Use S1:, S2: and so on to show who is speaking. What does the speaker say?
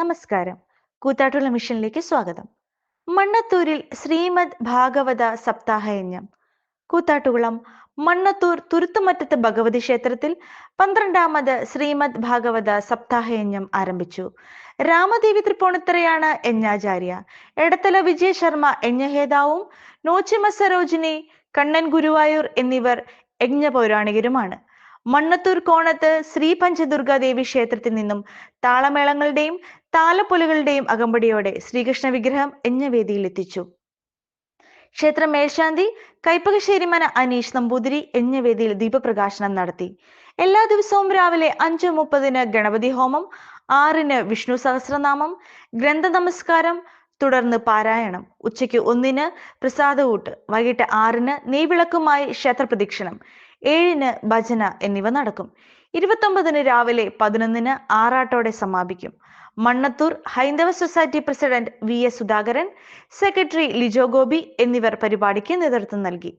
S1: നമസ്കാരം. കൂത്താട്ടുള്ള മിഷനിലേക്ക് സ്വാഗതം. മണ്ണത്തൂരിൽ ശ്രീമദ് ഭാഗവത സപ്താഹയജ്ഞം. കൂത്താട്ടുകുളം മണ്ണത്തൂർ തുരുത്തുമറ്റത്ത് ഭഗവതി ക്ഷേത്രത്തിൽ 12ാമത് ശ്രീമദ് ഭാഗവത സപ്താഹയജ്ഞം ആരംഭിച്ചു. രാമദേവി തൃപ്പൂണിത്തറയാണ് യജ്ഞാചാര്യ. എടത്തല വിജയ ശർമ്മ യജ്ഞഹേതാവും നോച്ചിമ സരോജിനി, കണ്ണൻ ഗുരുവായൂർ എന്നിവർ യജ്ഞപൗരാണികരുമാണ്. മണ്ണത്തൂർ കോണത്ത് ശ്രീ പഞ്ചദുർഗാദേവി ക്ഷേത്രത്തിൽ നിന്നും താളമേളങ്ങളുടെയും താലപ്പൊലുകളുടെയും അകമ്പടിയോടെ ശ്രീകൃഷ്ണ വിഗ്രഹം യജ്ഞവേദിയിൽ എത്തിച്ചു. ക്ഷേത്ര മേൽശാന്തി കൈപ്പകശ്ശേരി മന അനീഷ് നമ്പൂതിരി യജ്ഞവേദിയിൽ ദീപപ്രകാശനം നടത്തി. എല്ലാ ദിവസവും രാവിലെ 5:30 ഗണപതി ഹോമം, 6 വിഷ്ണു സഹസ്രനാമം, ഗ്രന്ഥ നമസ്കാരം, തുടർന്ന് പാരായണം, ഉച്ചയ്ക്ക് 1 പ്രസാദകൂട്ട്, വൈകിട്ട് 6 നെയ്വിളക്കുമായി ക്ഷേത്രപ്രദക്ഷിണം, 7 ഭജന എന്നിവ നടക്കും. 29 രാവിലെ 11 ആറാട്ടോടെ സമാപിക്കും. മണ്ണത്തൂർ ഹൈന്ദവ society president VS Sudhakaran, secretary Lijo Gopi എന്നിവർ പരിപാടിക്ക് നേതൃത്വം നൽകി.